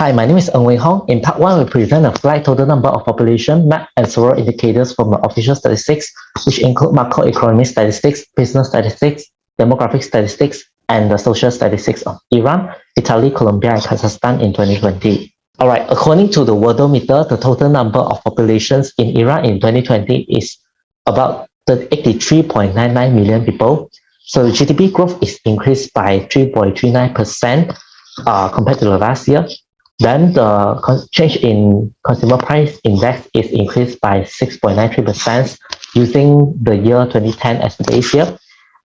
Hi, my name is Ng Weng Hong. In part 1, we present a flight total number of population, map, and several indicators from the official statistics, which include macroeconomic statistics, business statistics, demographic statistics, and the social statistics of Iran, Italy, Colombia, and Kazakhstan in 2020. Alright, according to the Worldometer, the total number of populations in Iran in 2020 is about 83.99 million people. So the GDP growth is increased by 3.39% compared to the last year. Then the change in consumer price index is increased by 6.93% using the year 2010 as the base year.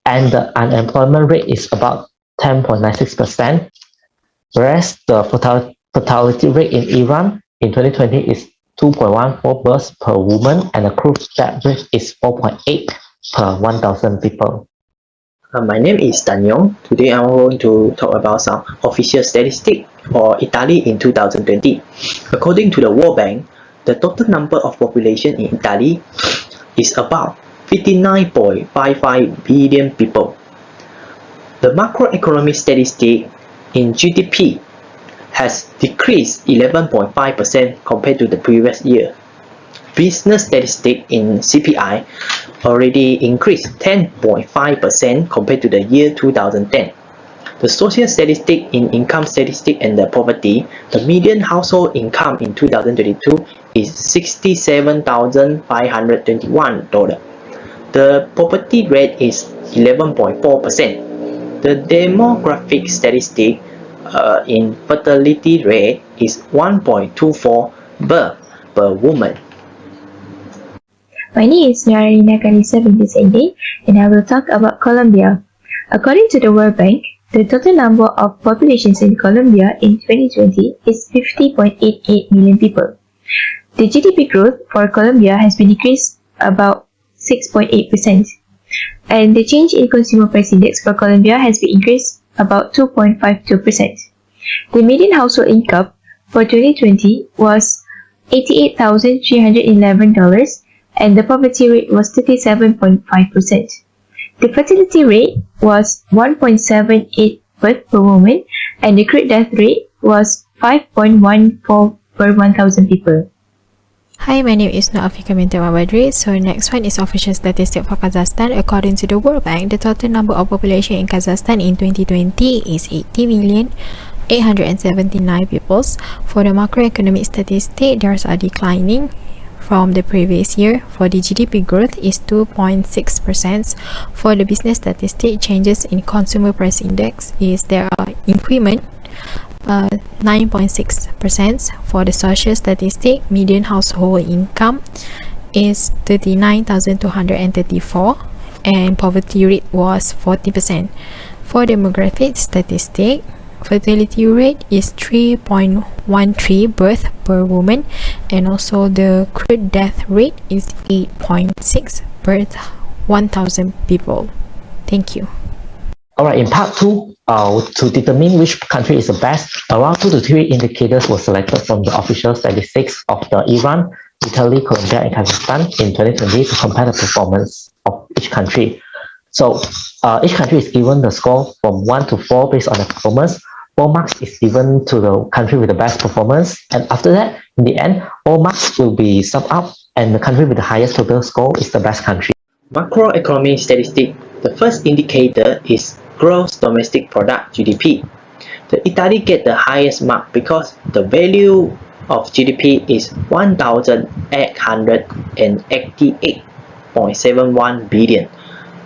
And the unemployment rate is about 10.96%, whereas the fertility rate in Iran in 2020 is 2.14 births per woman, and the crude death rate is 4.8 per 1,000 people. My name is Tan Yong. Today I'm going to talk about some official statistics for Italy in 2020. According to the World Bank, the total number of population in Italy is about 59.55 billion people. The macroeconomic statistic in GDP has decreased 11.5% compared to the previous year. Business statistic in CPI already increased 10.5% compared to the year 2010. The social statistic in income statistic and the poverty, the median household income in 2022 is $67,521. The poverty rate is 11.4%. The demographic statistic in fertility rate is 1.24 birth per woman. My name is Nurarina Khalisah Binti Saeden, and I will talk about Colombia. According to the World Bank, the total number of populations in Colombia in 2020 is 50.88 million people. The GDP growth for Colombia has been decreased about 6.8%, and the change in consumer price index for Colombia has been increased about 2.52%. The median household income for 2020 was $88,311, and the poverty rate was 37.5%. The fertility rate was 1.78 birth per woman, and the crude death rate was 5.14 per 1,000 people. Hi, my name is Afiqah Binti Badri. So next one is official statistic for Kazakhstan. According to the World Bank, the total number of population in Kazakhstan in 2020 is 80,879 peoples. For the macroeconomic statistic, there's a declining from the previous year. For the GDP growth is 2.6%. For the business statistic, changes in consumer price index is there are increment 9.6%. For the social statistic, median household income is 39,234 and poverty rate was 40%. For demographic statistic, fertility rate is 3.13 birth per woman, and also the crude death rate is 8.6 birth 1,000 people. Thank you. Alright, in part 2, to determine which country is the best, around 2 to 3 indicators were selected from the official statistics of the Iran, Italy, Colombia, and Kazakhstan in 2020 to compare the performance of each country. So each country is given the score from 1 to 4 based on the performance. 4 marks is given to the country with the best performance, and after that, in the end, all marks will be summed up, and the country with the highest total score is the best country. Macroeconomic statistic. The first indicator is gross domestic product (GDP). The Italy get the highest mark because the value of GDP is 1,888.71 billion.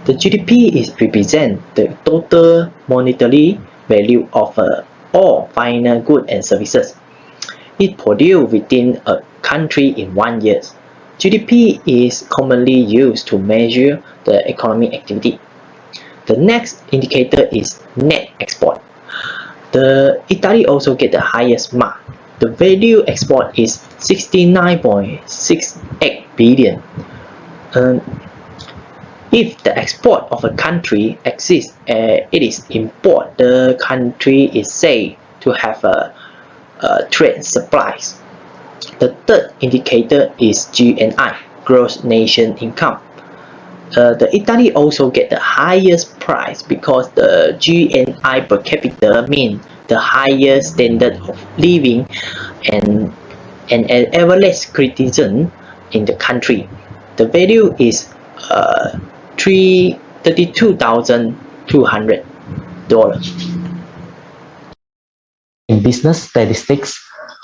The GDP is represent the total monetary value of all final goods and services it produced within a country in 1 year. GDP is commonly used to measure the economic activity. The next indicator is net export. The Italy also get the highest mark. The value export is 69.68 billion. If the export of a country exists, it is import, the country is said to have a trade supplies. The third indicator is GNI, gross nation income. The Italy also get the highest price because the GNI per capita mean the higher standard of living and ever less criticism in the country. The value is $32,200. In business statistics,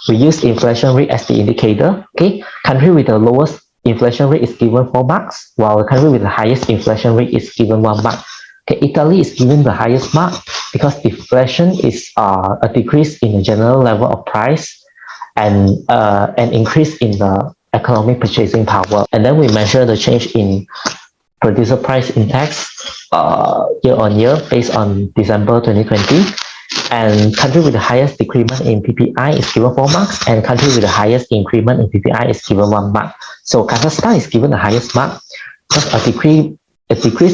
we use inflation rate as the indicator. Okay, country with the lowest inflation rate is given 4 marks, while the country with the highest inflation rate is given 1 mark. Okay, Italy is given the highest mark because deflation is a decrease in the general level of price and an increase in the economic purchasing power. And then we measure the change in producer price index year on year based on December 2020. And country with the highest decrement in PPI is given 4 marks, and country with the highest increment in PPI is given 1 mark. So Kazakhstan is given the highest mark because a decrease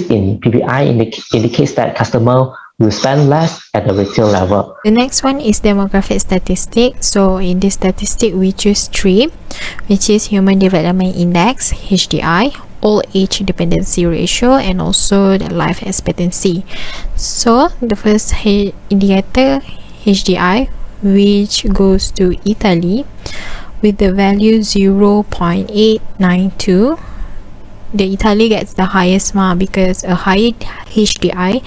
in PPI indicates that customer will spend less at the retail level. The next one is demographic statistic. So in this statistic, we choose 3, which is Human Development Index, HDI, old age dependency ratio, and also the life expectancy. So the first indicator, HDI, which goes to Italy with the value 0.892. The Italy gets the highest mark because a high HDI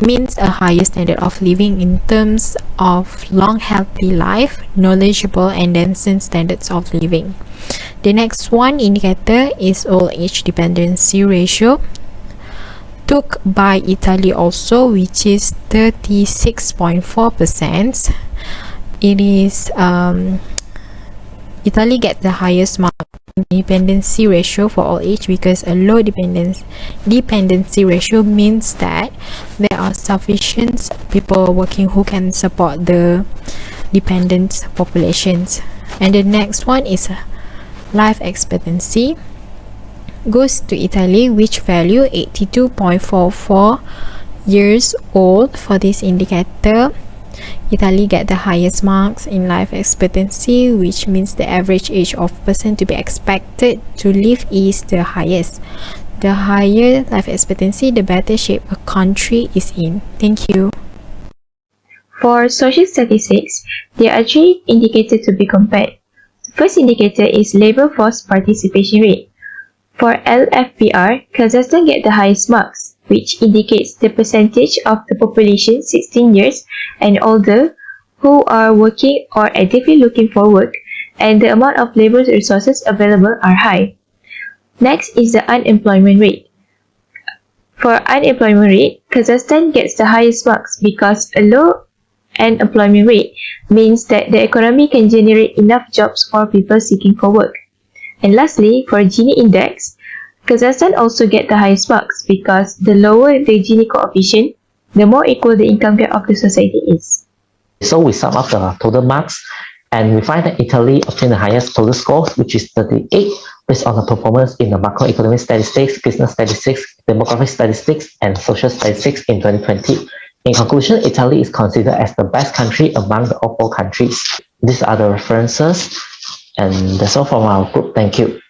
means a higher standard of living in terms of long healthy life, knowledgeable and decent standards of living. The next one indicator is old age dependency ratio, took by Italy also, which is 36.4%. It is Italy gets the highest mark dependency ratio for all age because a low dependency ratio means that there are sufficient people working who can support the dependent populations. And the next one is life expectancy, goes to Italy, which value 82.44 years old. For this indicator, Italy get the highest marks in life expectancy, which means the average age of person to be expected to live is the highest. The higher life expectancy, the better shape a country is in. Thank you. For social statistics, there are 3 indicators to be compared. The first indicator is labor force participation rate. For LFPR, Kazakhstan get the highest marks, which indicates the percentage of the population 16 years and older who are working or actively looking for work, and the amount of labor resources available are high. Next is the unemployment rate. For unemployment rate, Kazakhstan gets the highest marks because a low unemployment rate means that the economy can generate enough jobs for people seeking for work. And lastly, for Gini index, Kazakhstan also get the highest marks because the lower the Gini coefficient, the more equal the income gap of the society is. So we sum up the total marks and we find that Italy obtained the highest total score, which is 38, based on the performance in the macroeconomic statistics, business statistics, demographic statistics, and social statistics in 2020. In conclusion, Italy is considered as the best country among the all 4 countries. These are the references, and that's all from our group. Thank you.